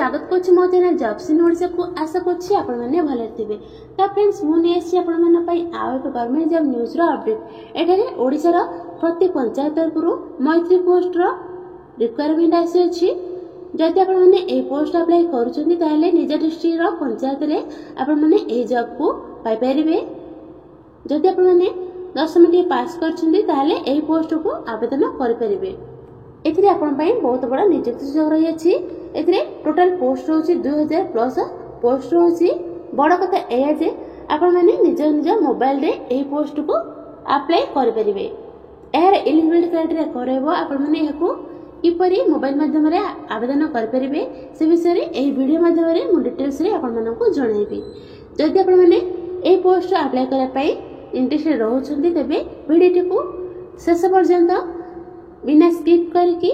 स्वागत करुच्ची मो channel jobs in Odisha को आशा करुच्ची आपण माने भले थिबे। तो फ्रेंड्स मुझे आसी आपण मन पई आउ एक गवर्नमेंट जॉब न्यूज रो अपडेट। एठारे ओडिशा रो प्रति पंचायत तरफरु मैत्री पोस्ट रो रिक्वायरमेंट आसी अछि। जदि आपण माने ए पोस्ट अप्लाई करूछन्ती ताले निज डिस्ट्रिक्ट रो पंचायत रे आपण माने ए जॉब को पाई परिबे। जदि आपण माने 10 मिनिट पास करछन्ती ताले ए पोस्ट को आवेदन करि परिबे। एथिरे आपण पई बहुत बड़ा नियुक्ति सुयोग रही अछि। एथिरे टोटल पोस्ट होछि 2000 प्लस पोस्ट होछि। बड़ कथा एया जे आपण माने निज निज मोबाइल रे एही पोस्ट को अप्लाई करि परिबे। एहर एलिजिबिलिटी क्राइटेरिया करबो आपण माने एको किपरि मोबाइल माध्यम रे आवेदन करि परिबे से विषय रे एही वीडियो माध्यम रे मु डिटेल्स रे आपण मानन को जणाइबी। जदि आपण माने एही पोस्ट अप्लाई करै पई इंटरेस्टेड रहउछन्ती तेबे वीडियो को शेष पर्यंत बिना स्किप करके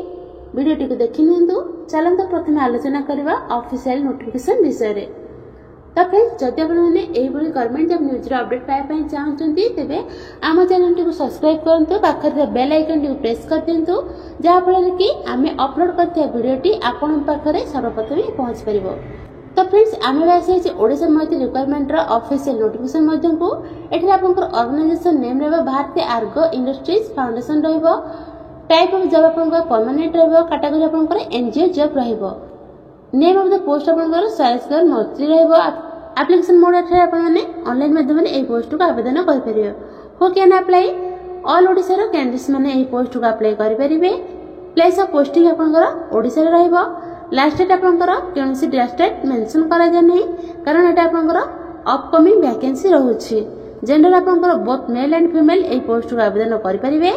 वीडियो को देखि नियंतु। चलंतु प्रथम आलोचना करबा ऑफिशियल नोटिफिकेशन विषय रे। तो फ्रेंड्स जदि आपण माने एही बडी गवर्नमेंट जॉब न्यूज रो अपडेट पाए पई चाहउछन्ती तेबे आम चैनल को सब्सक्राइब करंतु, पाखर बेल आइकन को प्रेस कर दियंतु जा फल कि आमे अपलोड करथिया वीडियोटी आपण पाखरे सर्वप्रथम पहुंच परिबो। तो फ्रेंड्स आमे आसे ओडिशा मैत्री रिक्वायरमेंट रो ऑफिशियल नोटिफिकेशन मध्यम को एठी आपनकर ऑर्गेनाइजेशन नेम रहबो भारतीय आर्गो इंडस्ट्रीज फाउंडेशन रहबो। टाइप ऑफ जॉब आपनकर परमानेंट रहबो। कैटेगरी आपनकर एनजीओ जॉब रहबो। नेम ऑफ द पोस्ट आपनकर साइलेंसर मंत्री रहबो। एप्लीकेशन मोड एठे आपन माने ऑनलाइन माध्यम रे ए पोस्ट को आवेदन करि परिबे। Who can apply all Odisha रो कैंडिडेट्स माने ए पोस्ट को अप्लाई करि परिबे। प्लेस ऑफ पोस्टिंग आपनकर ओडिशा रे रहबो। लास्ट डेट आपनकर कोनसी डेट मेंशन करा जाय नै कारण एटा आपनकर अपकमिंग वैकेंसी रहउछि। जेंडर आपनकर both male and female A post को आवेदन करि परिबे।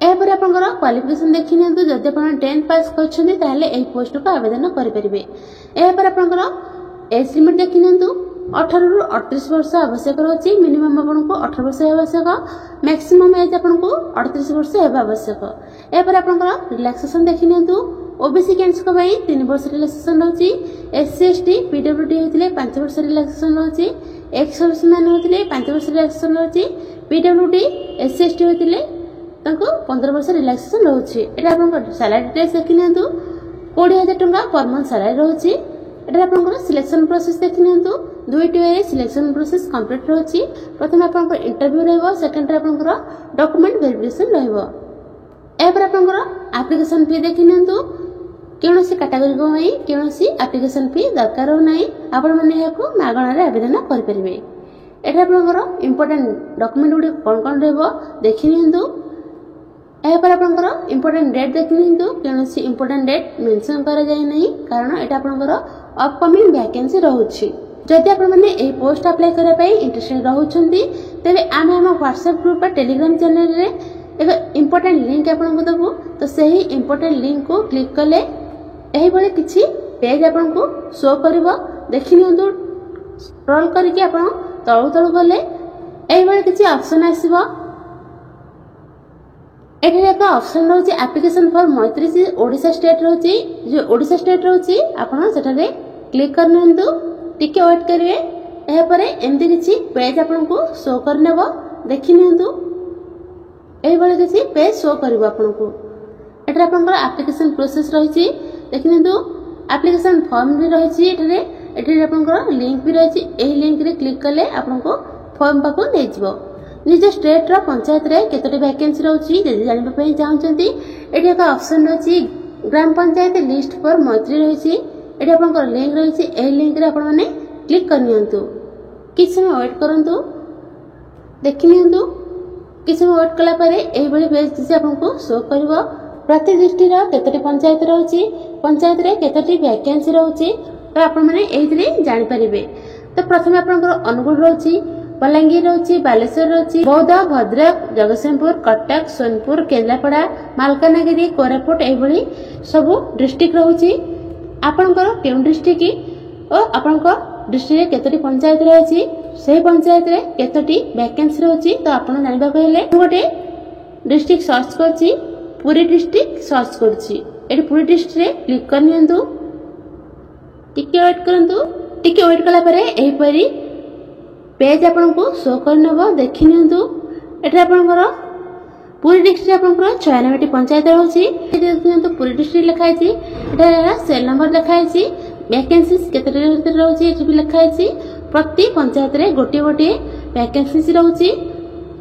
एपर आपनकर क्वालिफिकेशन देखि नियंतु। जदि आपण 10 पास करछन्ती ताले एही पोस्ट को आवेदन करि परिबे। एपर आपनकर एज लिमिट देखि नियंतु। 18 रु 38 वर्ष आवश्यक रहछि। मिनिमम आपनको 18 वर्ष आवश्यक। मैक्सिमम एज आपनको 38 वर्ष हेबा आवश्यक। एपर आपनकर रिलैक्सेशन देखि नियंतु। ओबीसी कैंडिडेट्स को भाई 3 वर्ष रिलैक्सेशन रहछि। एससी एसटी पीडब्ल्यूडी होतिले 5 वर्ष रिलैक्सेशन रहछि। एक्स सर्विसमैन होतिले 5 वर्ष रिलैक्सेशन रहछि। पीडब्ल्यूडी एससी एसटी होतिले तांको 15 वर्ष रिलैक्सेशन रहउछि। एटा आपन सैलरी डिटेल्स देखि नियंतु। 20000 टंका पर मंथ सैलरी रहउछि। एटा आपन सिलेक्शन प्रोसेस देखि नियंतु। 2 वे सिलेक्शन प्रोसेस कंप्लीट रहउछि। प्रथम आपन इंटरव्यू रहबो। सेकंड रे आपन डॉक्यूमेंट वेरिफिकेशन रहबो। एपर आपन एप्लीकेशन फी देखि नियंतु। केनोसी कैटेगरी को होई केनोसी एप्लीकेशन फी दरकार हो नै। आपण माने याको मागणा रे आवेदन करि परिबे। एटा आपन इंपोर्टेंट डॉक्यूमेंट गुडी कोन रहबो देखि नियंतु। एपर आपनकर इंपोर्टेंट डेट देखि नियंतु। केनोसी इंपोर्टेंट डेट मेंशन करा जाय नै कारण एटा आपनकर अपकमिंग वैकेंसी रहउछि। जदि आपण माने ए पोस्ट अप्लाई करै पई इंटरेस्टेड रहउछन्ती तेबे आमे हम WhatsApp ग्रुप पर टेलीग्राम चैनल रे एक इंपोर्टेंट लिंक आपन को दबो। तो सही इंपोर्टेंट लिंक को क्लिक कले एही बळे किछि पेज आपन को शो करबो। देखि नियंतु। स्क्रॉल करके आपन तळु तळु गले एही बळे किछि ऑप्शन आसीबो। एठी एक ऑप्शन रहउछि एप्लीकेशन फॉर मैत्री ओडिशा स्टेट रहउछि। जो ओडिशा स्टेट रहउछि आपन सेटा रे क्लिक कर नियंतु। टिके वेट करिवे। एहे परे एंती किछि पेज आपन को शो करनेबो। देखि नियंतु। एही बळे किछि पेज शो करबो आपन को। एटा आपन एप्लीकेशन प्रोसेस रहिछि। देखि नियंतु। एप्लीकेशन फॉर्म भी रहिछि। एठी आपन लिंक भी रहिछि। एही लिंक रे क्लिक करले आपन को फॉर्म पाको नै जिवो। निज स्टेट रो पंचायत रे केतोटी वैकेंसी रहउछि जदि जानिबा पई चाहउछन्ती एठी एक ऑप्शन रहछि ग्राम पंचायत लिस्ट फॉर मैत्री रहिछि। एठी आपनकर लिंक रहिछि। एही लिंक रे आपण माने क्लिक कर नियंतु। किछ समय वेट करंतु। देखि नियंतु। किछ समय वेट कला परे एही बळी पेज किछि आपनको शो करबो। प्रति डिस्ट्रिक्ट रो केतोटी पंचायत रहउछि, पंचायत रे केतोटी वैकेंसी रहउछि तो आपण माने एहितरे जानि परिबे। तो प्रथम आपनकर अनुगुण रहउछि, बलांगीर रहउछि, बालेश्वर रहउछि, बौद्ध, भद्रक, जगतसिंहपुर, कटक, सोनपुर, केंद्रापड़ा, मालकानगिरी, कोरापुट एही बळी सब डिस्ट्रिक्ट रहउछि। आपनकर केउ डिस्ट्रिक्ट और आपनकर डिस्ट्रिक्ट रे केतोटी पंचायत रहउछि सेही पंचायत रे केतोटी वैकेंसी रहउछि तो आपण जानिबा कहले गोटे डिस्ट्रिक्ट सर्च करछि। पुरी डिस्ट्रिक्ट सर्च करछि। एठी पुरी डिस्ट्रिक्ट रे क्लिक कर नियंतु। टिके वेट करंतु। टिके वेट कला परे एही परी पेज आपन को शो करनेबो। देखि नियंतु। एठी आपनकर पुरी डिस्ट्रिक्ट आपनकर 96टी पंचायत रहउछि। एठी देखि नियंतु पुरी डिस्ट्रिक्ट लिखा आछि। एटा सेल नंबर लिखा आछि वैकेंसीज केतटे रहउची एठी भी लिखा है प्रति पंचायत रे गोटे गोटे वैकेंसीज रहउची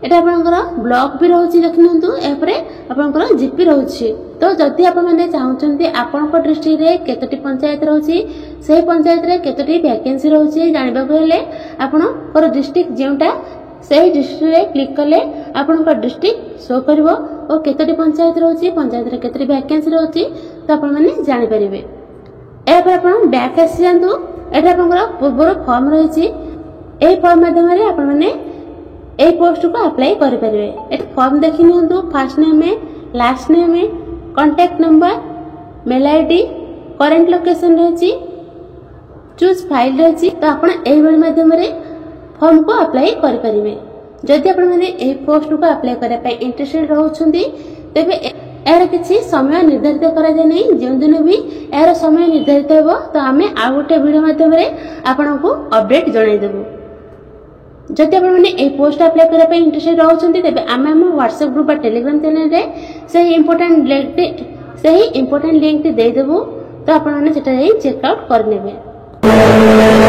एटा आपनकर ब्लॉक भी रहउची देखनंतु एपरे आपनकर जीपी रहउची तो जदि आपण माने चाहुचंती आपनकर डिस्ट्रिक्ट रे केतटी पंचायत रहउची सेही पंचायत रे केतटी वैकेंसी रहउची जानिबा हेले आपनकर डिस्ट्रिक्ट जेउटा सेही डिस्ट्रिक्ट रे क्लिक कले आपनकर डिस्ट्रिक्ट शो करबो और केतटी पंचायत रहउची पंचायत रे केतटी वैकेंसी रहउची तो आपण माने जानि परिबे एपर आपण बैक आसी जांतु एटा आपनकर पूर्वर फॉर्म रहिची एही फॉर्म माध्यम रे आपण माने ए पोस्ट को अप्लाई कर परिबे एटा फॉर्म देखि नियंतु फर्स्ट नेम है लास्ट नेम है contact number mail ID current location रहिची चूज फाइल रहिची तो आपण एही बळ माध्यम रे फॉर्म को अप्लाई कर परिबे जदि आपण माने ए पोस्ट को अप्लाई करे पय इंटरेस्टेड रहउछंती तेबे एरा किछि समय निर्धारित करा जाय नै जेउ दिन भी एरा समय निर्धारित हेबो तो हमें आ गोटे वीडियो माध्यम रे आपण को अपडेट जणाई देबो जदि आपण माने ए पोस्ट अप्लाई करे पे इंटरेस्टेड रहउछंती तेबे आमे हम व्हाट्सएप ग्रुप बा टेलीग्राम चैनल रे सही इंपोर्टेंट लिंक दे देबो तो आपण माने सेटा चेक आउट कर नेबे।